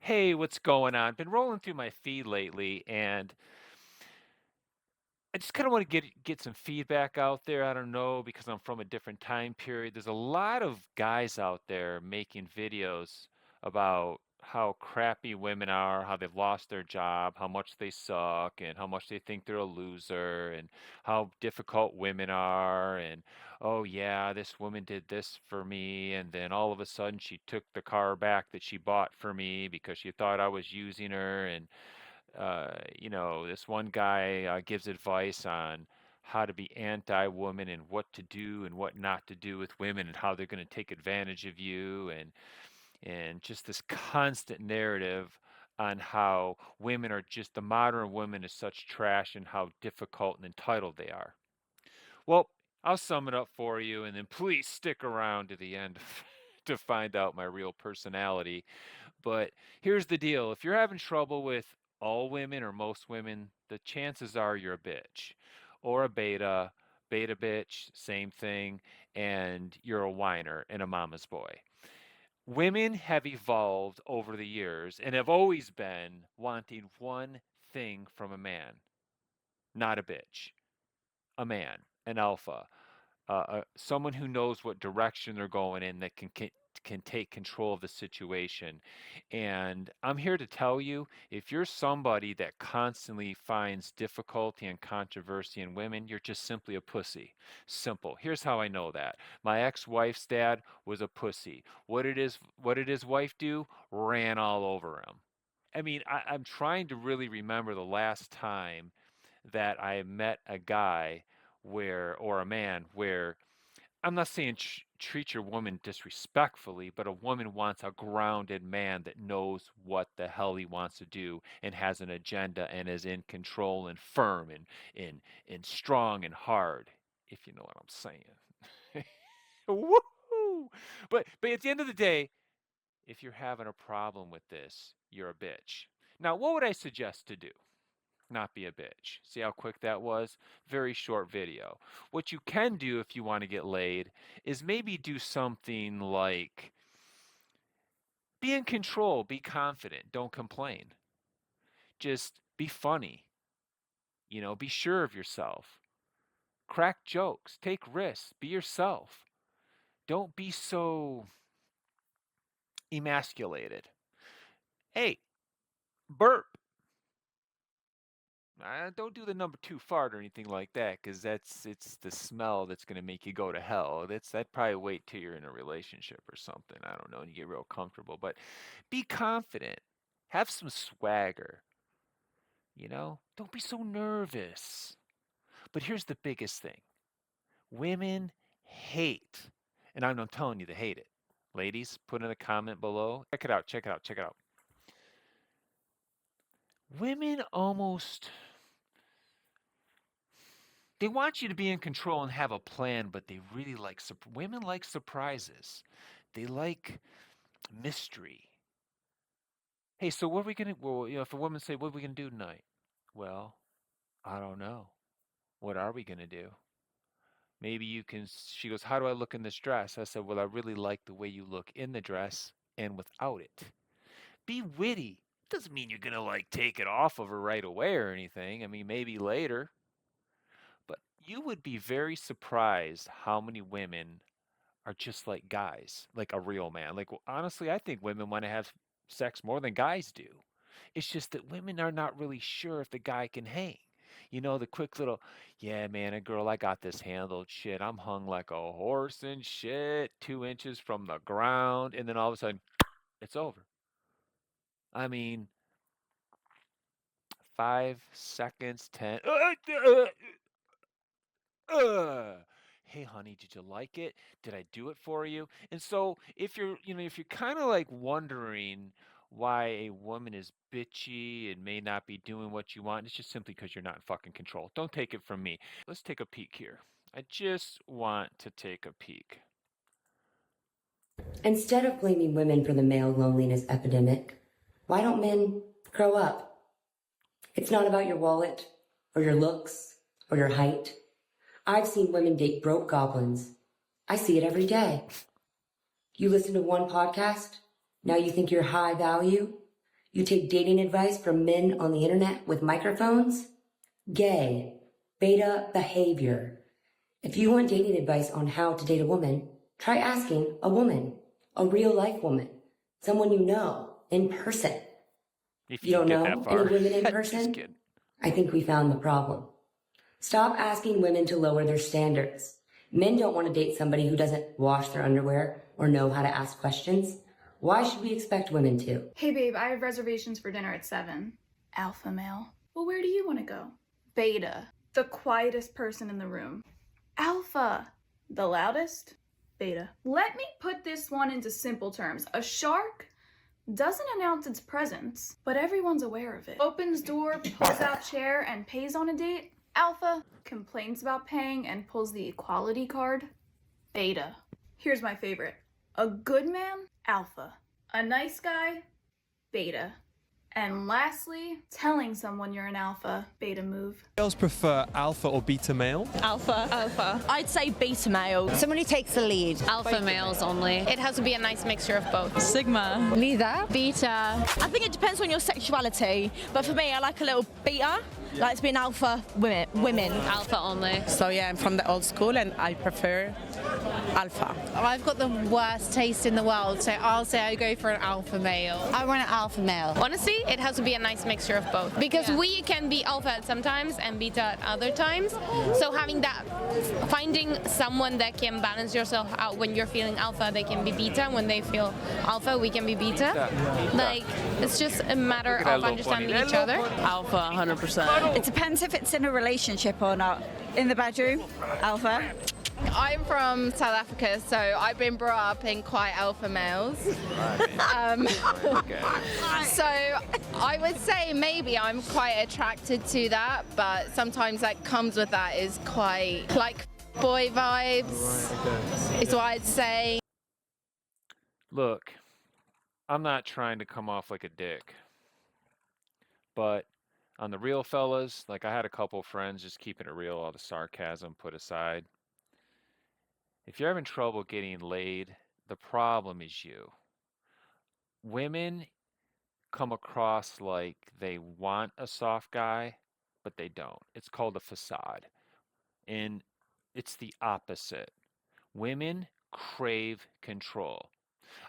Hey, what's going on? Been rolling through my feed lately, and I just kind of want to get some feedback out there. I don't know because I'm from a different time period. There's a lot of guys out there making videos about how crappy women are, how they've lost their job, how much they suck, and how much they think they're a loser, and how difficult women are, and oh yeah, this woman did this for me, and then all of a sudden she took the car back that she bought for me because she thought I was using her, and this one guy gives advice on how to be anti-woman and what to do and what not to do with women and how they're going to take advantage of you and just this constant narrative on how women are just the modern woman is such trash and how difficult and entitled they are. Well, I'll sum it up for you and then please stick around to the end to find out my real personality. But here's the deal. If you're having trouble with all women or most women, the chances are you're a bitch or a beta bitch, same thing, and you're a whiner and a mama's boy. Women have evolved over the years and have always been wanting one thing from a man, not a bitch, a man, an alpha, someone who knows what direction they're going in that can take control of the situation. And I'm here to tell you, if you're somebody that constantly finds difficulty and controversy in women, you're just simply a pussy. Simple. Here's how I know that. My ex-wife's dad was a pussy. What did his wife do? Ran all over him. I mean, I'm trying to really remember the last time that I met a guy or a man where I'm not saying treat your woman disrespectfully, but a woman wants a grounded man that knows what the hell he wants to do and has an agenda and is in control and firm and strong and hard, if you know what I'm saying. Woohoo! But at the end of the day, if you're having a problem with this, you're a bitch. Now, what would I suggest to do? Not be a bitch. See how quick that was? Very short video. What you can do if you want to get laid is maybe do something like be in control, be confident, don't complain. Just be funny, be sure of yourself. Crack jokes, take risks, be yourself. Don't be so emasculated. Hey, burp. Don't do the number two fart or anything like that, because it's the smell that's gonna make you go to hell. That probably wait till you're in a relationship or something. I don't know, and you get real comfortable. But be confident. Have some swagger. Don't be so nervous. But here's the biggest thing: women hate, and I'm not telling you they hate it. Ladies, put in a comment below. Check it out. Check it out. Check it out. Women almost they want you to be in control and have a plan, but they really like women like surprises. They like mystery. Hey, so what are we gonna? Well, if a woman say, "What are we gonna do tonight?" Well, I don't know. What are we gonna do? Maybe you can. She goes, "How do I look in this dress?" I said, "Well, I really like the way you look in the dress and without it." Be witty. Doesn't mean you're gonna like take it off of her right away or anything. I mean, maybe later. But you would be very surprised how many women are just like guys, like a real man. Like, honestly, I think women want to have sex more than guys do. It's just that women are not really sure if the guy can hang. The quick little, yeah, man, a girl, I got this handled. Shit, I'm hung like a horse and shit, 2 inches from the ground. And then all of a sudden, it's over. I mean, 5 seconds, 10. Ugh. Hey, honey, did you like it? Did I do it for you? And so, if you're kind of like wondering why a woman is bitchy and may not be doing what you want, it's just simply because you're not in fucking control. Don't take it from me. Let's take a peek here. I just want to take a peek. Instead of blaming women for the male loneliness epidemic, why don't men grow up? It's not about your wallet or your looks or your height. I've seen women date broke goblins. I see it every day. You listen to one podcast, now you think you're high value? You take dating advice from men on the internet with microphones? Gay. Beta behavior. If you want dating advice on how to date a woman, try asking a woman, a real life woman, someone you know in person. If You you don't can get that know any far. women in Just person? kidding. I think we found the problem. Stop asking women to lower their standards. Men don't want to date somebody who doesn't wash their underwear or know how to ask questions. Why should we expect women to? Hey babe, I have reservations for dinner at 7. Alpha male. Well, where do you want to go? Beta. The quietest person in the room. Alpha. The loudest? Beta. Let me put this one into simple terms. A shark doesn't announce its presence, but everyone's aware of it. Opens door, pulls out chair, and pays on a date. Alpha. Complains about paying and pulls the equality card. Beta. Here's my favorite. A good man? Alpha. A nice guy? Beta. And lastly, telling someone you're an alpha, beta move. Girls prefer alpha or beta male? Alpha. Alpha. I'd say beta male. Someone who takes the lead. Alpha males only. It has to be a nice mixture of both. Sigma. Neither. Beta. I think it depends on your sexuality, but for me, I like a little beta. Like to be an alpha women. Alpha only. So yeah, I'm from the old school and I prefer alpha. I've got the worst taste in the world, so I'll say I go for an alpha male. I want an alpha male. Honestly, it has to be a nice mixture of both. Because we can be alpha at sometimes and beta at other times. So having that, finding someone that can balance yourself out when you're feeling alpha, they can be beta. When they feel alpha, we can be beta. Like, it's just a matter of understanding each other. Alpha, 100%. It depends if it's in a relationship or not. In the bedroom, alpha. I'm from South Africa, so I've been brought up in quite alpha males. So I would say maybe I'm quite attracted to that, but sometimes that comes with that is quite like boy vibes, is what I'd say. Look, I'm not trying to come off like a dick, but on the real fellas, like I had a couple friends, just keeping it real, all the sarcasm put aside. If you're having trouble getting laid, the problem is you. Women come across like they want a soft guy, but they don't. It's called a facade. And it's the opposite. Women crave control.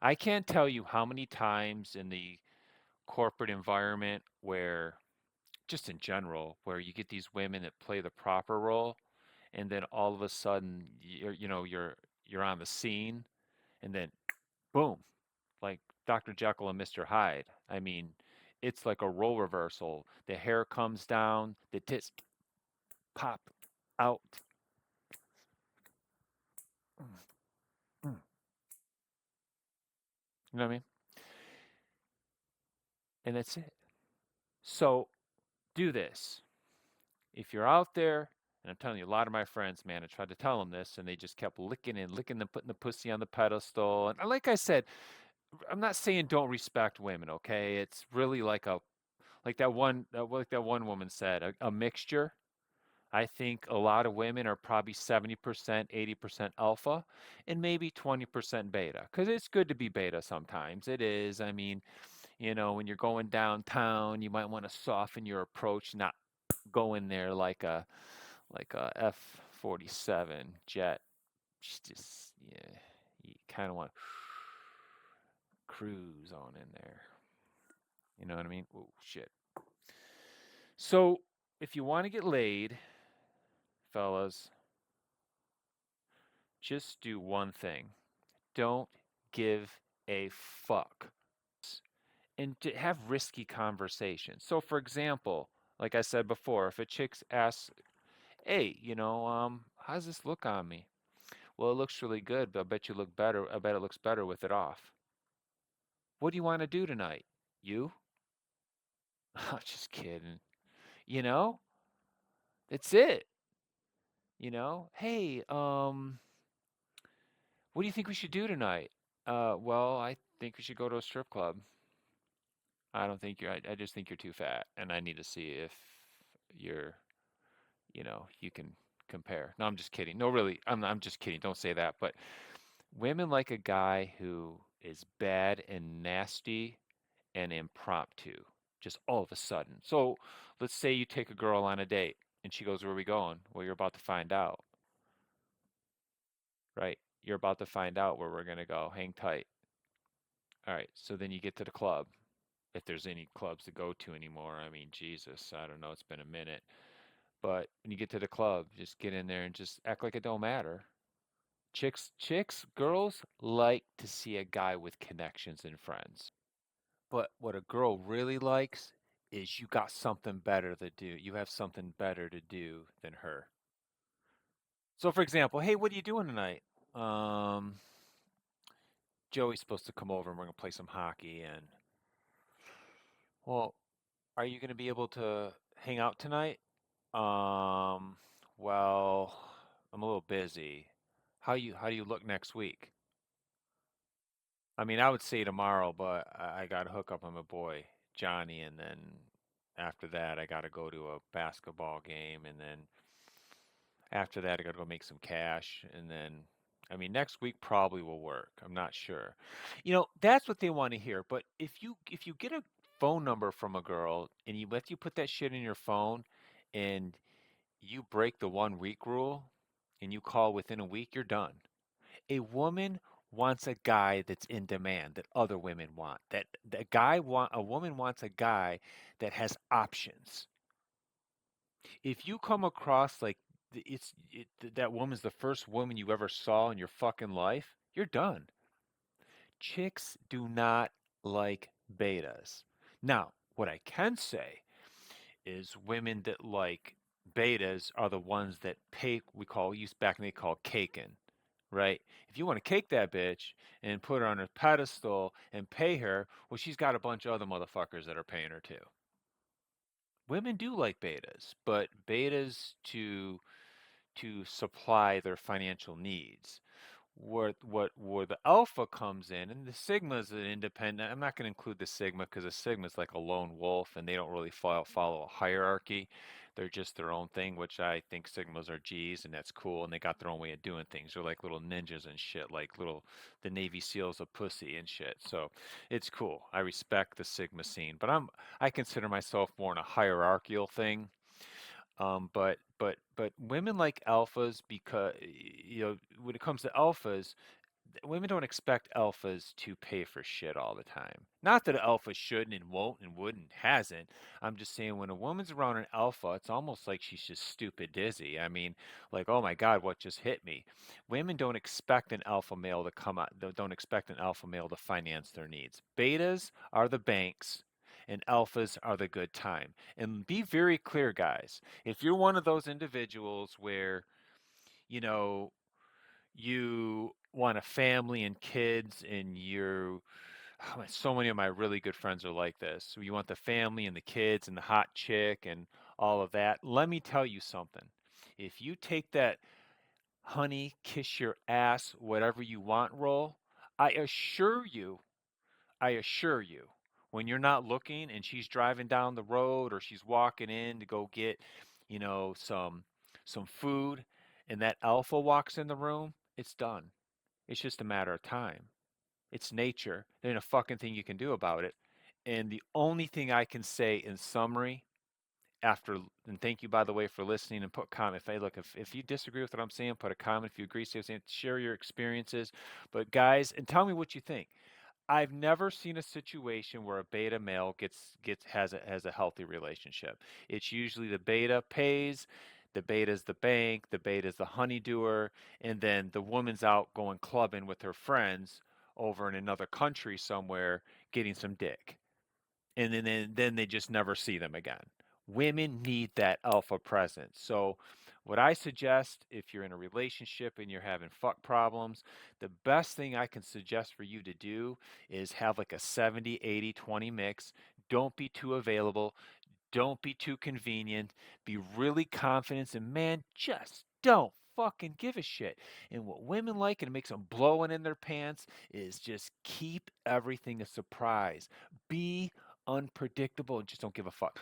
I can't tell you how many times in the corporate environment where, just in general, where you get these women that play the proper role, and then all of a sudden you're on the scene, and then boom, like Dr. Jekyll and Mr. Hyde. I mean, it's like a role reversal. The hair comes down, the tits pop out. You know what I mean? And that's it. So do this. If you're out there, and I'm telling you, a lot of my friends, man, I tried to tell them this, and they just kept licking and licking them, putting the pussy on the pedestal. And like I said, I'm not saying don't respect women, okay? It's really like that one woman said, a mixture. I think a lot of women are probably 70%, 80% alpha, and maybe 20% beta. Because it's good to be beta sometimes. It is. I mean, when you're going downtown, you might want to soften your approach, not go in there like a F-47 jet. Just yeah, you kind of want to cruise on in there. You know what I mean? Oh shit. So if you want to get laid, fellas, just do one thing. Don't give a fuck. And to have risky conversations. So for example, like I said before, if a chick asks, hey, how's this look on me? Well, it looks really good, but I bet you look better. I bet it looks better with it off. What do you want to do tonight? You? Oh, just kidding. That's it. Hey, what do you think we should do tonight? Well, I think we should go to a strip club. I don't think I just think you're too fat, and I need to see if you're, you can compare. No, I'm just kidding. No, really, I'm just kidding. Don't say that. But women like a guy who is bad and nasty and impromptu, just all of a sudden. So let's say you take a girl on a date and she goes, "Where are we going?" Well, you're about to find out, right? You're about to find out where we're going to go. Hang tight. All right. So then you get to the club. If there's any clubs to go to anymore, I mean, Jesus, I don't know. It's been a minute. But when you get to the club, just get in there and just act like it don't matter. Girls like to see a guy with connections and friends. But what a girl really likes is you got something better to do. You have something better to do than her. So, for example, hey, what are you doing tonight? Um, Joey's supposed to come over and we're gonna play some hockey. And well, are you gonna be able to hang out tonight? Well, I'm a little busy. How do you look next week? I mean, I would say tomorrow, but I got to hook up with my boy Johnny, and then after that, I got to go to a basketball game, and then after that, I got to go make some cash, and then, I mean, next week probably will work. I'm not sure. That's what they want to hear. But if you get a phone number from a girl and you let you put that shit in your phone, and you break the 1 week rule, and you call within a week, you're done. A woman wants a guy that's in demand that other women want. A woman wants a guy that has options. If you come across like that woman's the first woman you ever saw in your fucking life, you're done. Chicks do not like betas. Now, what I can say is women that like betas are the ones that back then they called caking. Right? If you want to cake that bitch and put her on a pedestal and pay her, well, she's got a bunch of other motherfuckers that are paying her too. Women do like betas, but betas to supply their financial needs. Where the alpha comes in, and the sigma is an independent. I'm not going to include the sigma because the sigma is like a lone wolf, and they don't really follow a hierarchy. They're just their own thing, which I think sigmas are G's, and that's cool. And they got their own way of doing things. They're like little ninjas and shit, like the Navy SEALs of pussy and shit. So it's cool. I respect the sigma scene, but I consider myself more in a hierarchical thing. But women like alphas because when it comes to alphas, women don't expect alphas to pay for shit all the time. Not that an alpha shouldn't and won't and wouldn't hasn't. I'm just saying when a woman's around an alpha, it's almost like she's just stupid dizzy. I mean, like, oh my God, what just hit me? Women don't expect an alpha male to come out. Don't expect an alpha male to finance their needs. Betas are the banks and alphas are the good time. And be very clear, guys. If you're one of those individuals where, you know, you want a family and kids and so many of my really good friends are like this. So you want the family and the kids and the hot chick and all of that. Let me tell you something. If you take that honey, kiss your ass, whatever you want role, I assure you, when you're not looking and she's driving down the road or she's walking in to go get, some food and that alpha walks in the room, it's done. It's just a matter of time. It's nature. There ain't a fucking thing you can do about it. And the only thing I can say in summary and thank you, by the way, for listening and put comment. If you disagree with what I'm saying, put a comment. If you agree, say something, share your experiences. But guys, and tell me what you think. I've never seen a situation where a beta male has a healthy relationship. It's usually the beta pays, the beta's the bank, the beta's the honeydewer, and then the woman's out going clubbing with her friends over in another country somewhere getting some dick. And then they just never see them again. Women need that alpha presence. So what I suggest, if you're in a relationship and you're having fuck problems, the best thing I can suggest for you to do is have like a 70, 80, 20 mix. Don't be too available. Don't be too convenient. Be really confident, and man, just don't fucking give a shit. And what women like, and it makes them blowing in their pants, is just keep everything a surprise. Be unpredictable and just don't give a fuck.